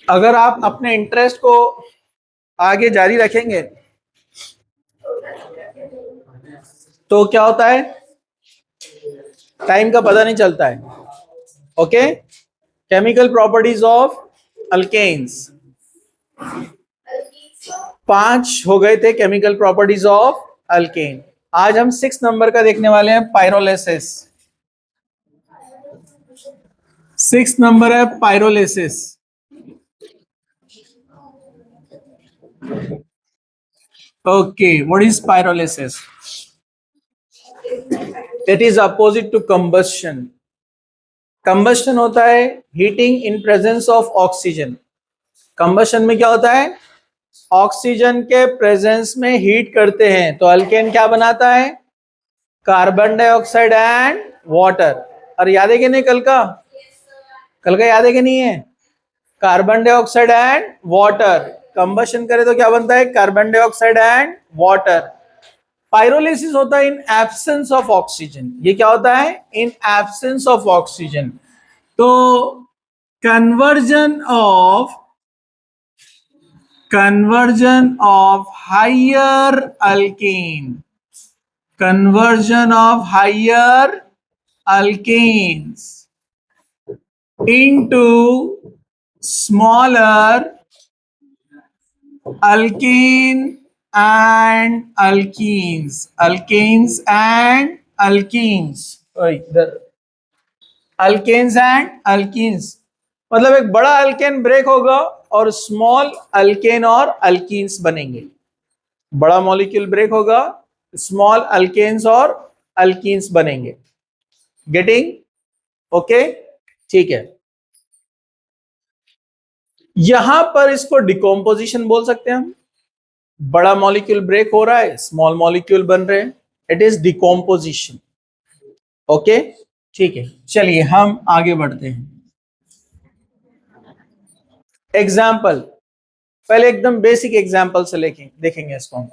अगर आप अपने इंटरेस्ट को आगे जारी रखेंगे तो क्या होता है, टाइम का पता नहीं चलता है। Okay, chemical properties of alkanes, 5 हो गए थे केमिकल प्रॉपर्टीज ऑफ अल्केन। आज हम 6 नंबर का देखने वाले हैं, पायरोलिसिस। 6 नंबर है pyrolysis. Okay, what is pyrolysis? It is opposite to combustion. Combustion होता है heating in presence of oxygen. Combustion में क्या होता है, ऑक्सीजन के प्रेजेंस में हीट करते हैं। तो अल्केन क्या बनाता है, कार्बन डाइऑक्साइड एंड वाटर। और याद है कि नहीं कल का, कल का याद है कि नहीं है, carbon dioxide and water. Combustion करे तो क्या बनता है, carbon dioxide and water. Pyrolysis होता है इन एब्सेंस ऑफ ऑक्सीजन। ये क्या होता है, इन एब्सेंस ऑफ ऑक्सीजन। तो conversion of higher alkane, conversion of higher alkanes into smaller alkane and alkenes and alkenes। इधर alkanes and alkenes मतलब एक बड़ा अल्केन ब्रेक होगा और स्मॉल अल्केन और अल्कीन्स बनेंगे। बड़ा मॉलिक्यूल ब्रेक होगा, स्मॉल अल्केन्स और अल्कीन्स बनेंगे। गेटिंग? ओके, ठीक है। यहां पर इसको डिकम्पोजिशन बोल सकते हैं हम। बड़ा मॉलिक्यूल ब्रेक हो रहा है, स्मॉल मॉलिक्यूल बन रहे हैं, इट इज डिकम्पोजिशन। ओके, ठीक है, चलिए हम आगे बढ़ते हैं। एग्जाम्पल, पहले एकदम बेसिक एग्जाम्पल से देखेंगे इसको हम,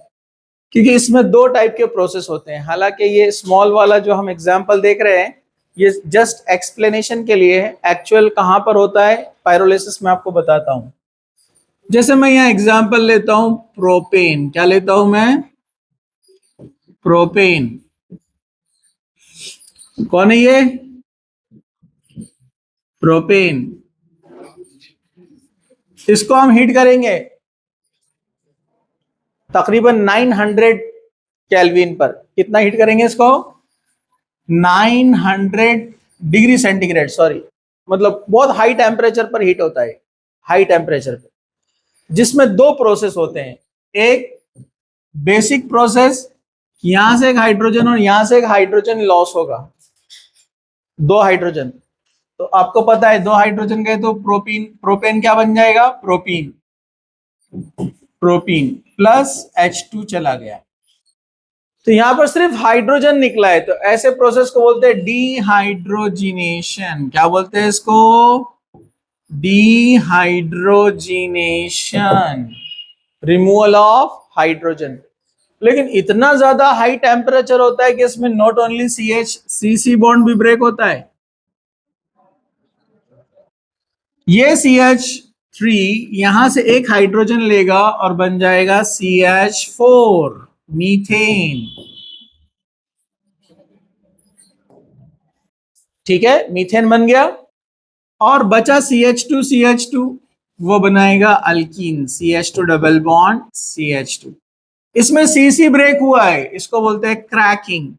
क्योंकि इसमें 2 टाइप के प्रोसेस होते हैं। हालांकि ये स्मॉल वाला जो हम एग्जाम्पल देख रहे हैं ये जस्ट एक्सप्लेनेशन के लिए है, एक्चुअल कहां पर होता है पायरोलिसिस में आपको बताता हूं। जैसे मैं यहां एग्जाम्पल लेता हूं प्रोपेन। क्या लेता हूं मैं, प्रोपेन। कौन है ये, प्रोपेन। इसको हम हीट करेंगे तकरीबन 900 केल्विन पर। कितना हीट करेंगे इसको, 900 डिग्री सेंटीग्रेड, सॉरी, मतलब बहुत हाई टेम्परेचर पर हीट होता है, हाई टेम्परेचर पर, जिसमें 2 प्रोसेस होते हैं। एक बेसिक प्रोसेस, यहां से एक हाइड्रोजन और यहां से एक हाइड्रोजन लॉस होगा, 2 हाइड्रोजन। तो आपको पता है 2 हाइड्रोजन गए तो प्रोपीन, प्रोपेन क्या बन जाएगा, प्रोपीन। प्रोपीन प्लस H2 चला गया, तो यहां पर सिर्फ हाइड्रोजन निकला है। तो ऐसे प्रोसेस को बोलते हैं डीहाइड्रोजिनेशन। क्या बोलते हैं इसको, डीहाइड्रोजिनेशन, रिमूवल ऑफ हाइड्रोजन। लेकिन इतना ज्यादा हाई टेम्परेचर होता है कि इसमें नॉट ओनली CH बॉन्ड भी ब्रेक होता है। ये CH3 यहां से एक हाइड्रोजन लेगा और बन जाएगा CH4, मीथेन। ठीक है, मीथेन बन गया। और बचा CH2 वो बनाएगा alkyne, CH2 double bond CH2। इसमें CC ब्रेक हुआ है, इसको बोलते हैं क्रैकिंग।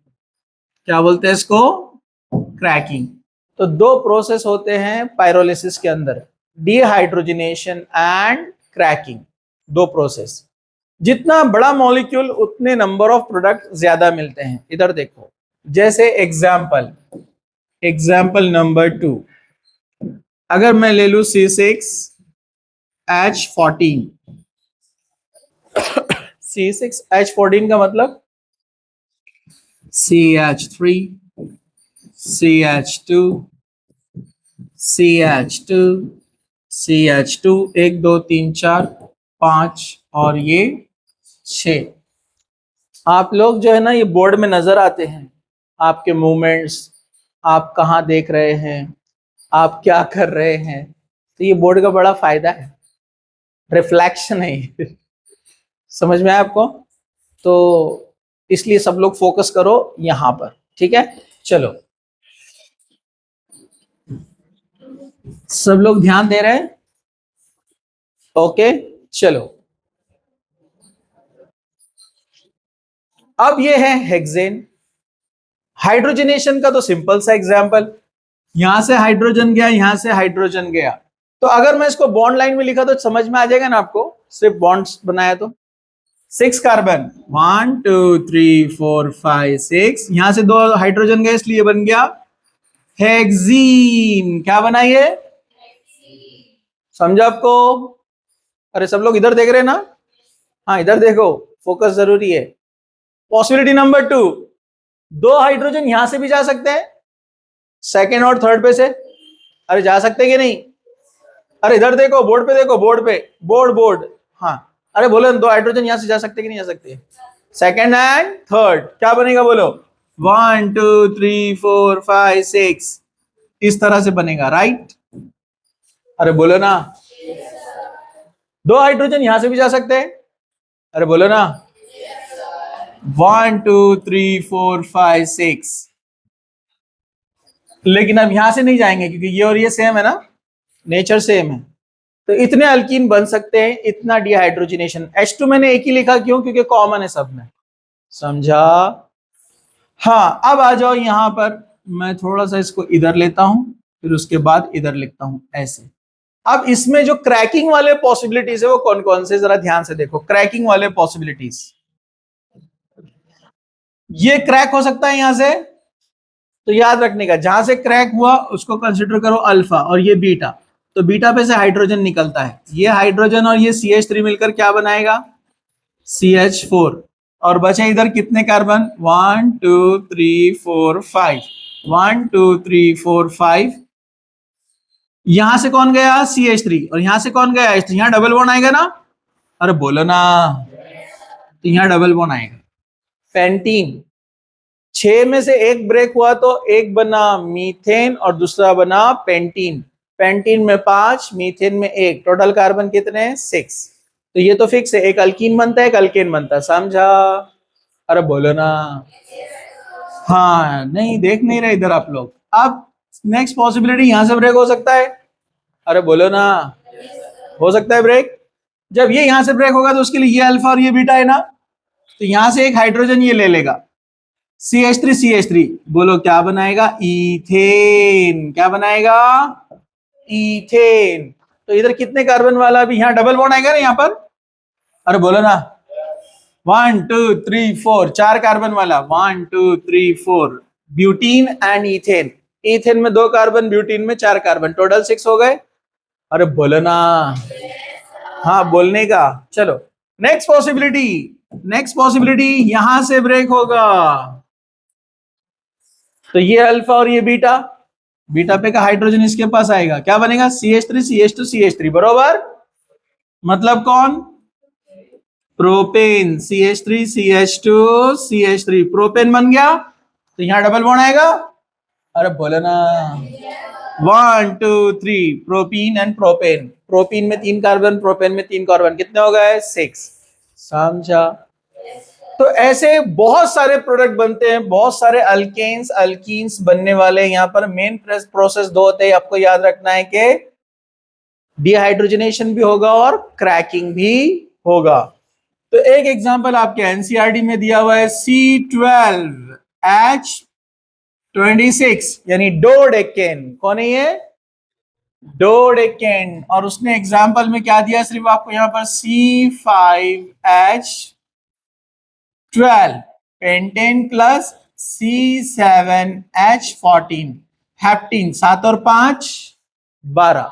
क्या बोलते हैं इसको, क्रैकिंग। तो 2 प्रोसेस होते हैं पायरोलिसिस के अंदर, डिहाइड्रोजिनेशन एंड क्रैकिंग, 2 प्रोसेस। जितना बड़ा मॉलिक्यूल उतने नंबर ऑफ प्रोडक्ट ज्यादा मिलते हैं। इधर देखो, जैसे एग्जाम्पल नंबर 2, अगर मैं ले लू C6H14, C6H14 का मतलब CH3, CH2, CH2, CH2, 1 2 3 4 5 और ये 6। आप लोग जो है ना ये बोर्ड में नजर आते हैं, आपके मूवमेंट्स, आप कहाँ देख रहे हैं, आप क्या कर रहे हैं, तो ये बोर्ड का बड़ा फायदा है। रिफ्लेक्शन है ये। समझ में आया आपको? तो इसलिए सब लोग फोकस करो यहां पर, ठीक है? चलो, सब लोग ध्यान दे रहे हैं? ओके, चलो। अब ये है हेक्सेन। हाइड्रोजनेशन का तो सिंपल सा एग्जांपल, यहां से हाइड्रोजन गया, यहां से हाइड्रोजन गया, तो अगर मैं इसको बॉन्ड लाइन में लिखा तो समझ में आ जाएगा ना आपको, सिर्फ बॉन्ड्स बनाया तो। 6 कार्बन, 1 2 3 4 5 6, यहां से 2 हाइड्रोजन गए इसलिए बन गया हेक्सीन। क्या बना ये? समझा आपको? अरे सब लोग इधर देख रहे हैं ना? हाँ, इधर देखो, फोकस जरूरी है। पॉसिबिलिटी नंबर 2, 2 हाइड्रोजन यहां से भी जा सकते हैं, सेकेंड और थर्ड पे से। अरे जा सकते कि नहीं? अरे इधर देखो, बोर्ड पे देखो, बोर्ड पे, बोर्ड। हाँ, अरे बोलो, 2 हाइड्रोजन यहां से जा सकते कि नहीं जा सकते? सेकेंड एंड थर्ड, क्या बनेगा बोलो? 1 2 3 4 5 6, इस तरह से बनेगा, राइट? अरे बोलो ना, 2 हाइड्रोजन यहां से भी जा सकते हैं। अरे बोलो ना, 1 2 3 4 5 6, लेकिन अब यहां से नहीं जाएंगे क्योंकि ये और ये सेम है ना, नेचर सेम है। तो इतने अल्कीन बन सकते हैं, इतना डिहाइड्रोजनेशन। H2 मैंने एक ही लिखा, क्यों? क्योंकि कॉमन है सब में। समझा? हाँ, अब आ जाओ यहां पर, मैं थोड़ा सा इसको इधर लेता हूं, फिर उसके बाद इधर लिखता हूं ऐसे। अब इसमें जो क्रैकिंग वाले पॉसिबिलिटीज है वो कौन कौन से, जरा ध्यान से देखो। क्रैकिंग वाले पॉसिबिलिटीज, ये क्रैक हो सकता है यहां से, तो याद रखने का, जहां से क्रैक हुआ उसको कंसिडर करो अल्फा, और ये बीटा। तो बीटा पे से हाइड्रोजन निकलता है, ये हाइड्रोजन और ये CH3 मिलकर क्या बनाएगा? CH4। और बचे इधर कितने कार्बन? 1 2 3 4 5, 1 2 3 4 5। यहां से कौन गया? CH3, और यहां से कौन गया? H3। यहां डबल बॉन्ड आएगा ना? अरे बोलो ना, तो यहां डबल बॉन्ड आएगा। पेंटीन, 6 में से एक ब्रेक हुआ तो एक बना मीथेन और दूसरा बना पेंटीन। पेंटीन में 5, मीथेन में 1, टोटल कार्बन कितने? 6। तो ये तो फिक्स है, एक अल्कीन बनता है, एक अल्केन बनता है। समझा? अरे बोलो ना। हाँ, नहीं देख नहीं रहे इधर आप लोग। अब नेक्स्ट पॉसिबिलिटी, यहां से ब्रेक हो सकता है। अरे बोलो ना, हो सकता है ब्रेक। जब ये यहां से ब्रेक होगा तो उसके लिए ये अल्फा और ये बीटा है ना, तो यहां से एक हाइड्रोजन ये ले लेगा, CH3 बोलो क्या बनाएगा? इथेन। क्या बनाएगा? इथेन। तो इधर कितने कार्बन वाला? भी यहां डबल बॉन्ड आएगा ना यहां पर। अरे बोलो ना, 1 2 3 4, 4 कार्बन वाला, 1 2 3 4, ब्यूटीन एंड इथेन। इथेन में 2 कार्बन, ब्यूटीन में 4 कार्बन, टोटल 6 हो गए। अरे बोलो ना, हाँ बोलने का। चलो, नेक्स्ट पॉसिबिलिटी यहां से ब्रेक होगा, तो ये अल्फा और ये बीटा, बीटा पे का हाइड्रोजन इसके पास आएगा, क्या बनेगा? CH3 बरोबर। मतलब कौन? प्रोपेन। CH3 प्रोपेन बन गया, तो यहां डबल बॉन्ड आएगा। अरे बोलो ना, 1 2 3, प्रोपीन एंड प्रोपेन। प्रोपीन में 3 कार्बन, प्रोपेन में 3 कार्बन, कितने हो गए? 6। समझा? तो ऐसे बहुत सारे प्रोडक्ट बनते हैं, बहुत सारे अल्केन्स अल्कीन्स बनने वाले। यहाँ पर मेन प्रोसेस 2 होते हैं, आपको याद रखना है कि डिहाइड्रोजनेशन भी होगा और क्रैकिंग भी होगा। तो एक एग्जांपल आपके एनसीईआरटी में दिया हुआ है, C12H26, यानी डोडेकेन। कौन है ये? डोडेकेन। और उसने एग्जांपल में क्या दिया? सिर्फ आपको यहाँ पर C5H12 पेंटेन प्लस C7H14 हेप्टीन, 7 और 5 12।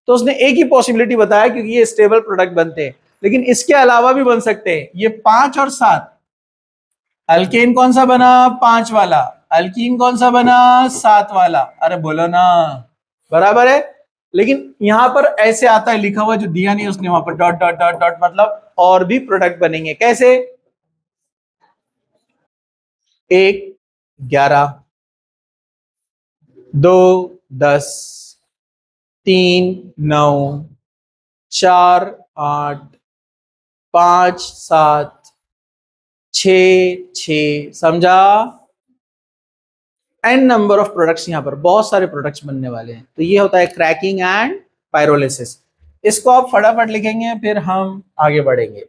तो उसने एक ही पॉसिबिलिटी बताया क्योंकि ये स्टेबल प्रोडक्ट बनते हैं, लेकिन इसके अलावा भी बन सकते हैं। ये 5 और 7, अल्केन कौन सा बना? 5 वाला। अल्कीन कौन सा बना? 7 वाला। अरे बोलो ना, बराबर है। लेकिन यहां पर ऐसे आता है लिखा हुआ, जो दिया नहीं उसने वहां पर डॉट डॉट डॉट डॉट, मतलब और भी प्रोडक्ट बनेंगे। कैसे? 1 11, 2 10, 3 9, 4 8, 5, 7, 6, समझा? एन नंबर ऑफ प्रोडक्ट्स, यहाँ पर बहुत सारे प्रोडक्ट्स बनने वाले हैं। तो ये होता है क्रैकिंग एंड पायरोलिसिस। इसको आप फटाफट लिखेंगे, फिर हम आगे बढ़ेंगे।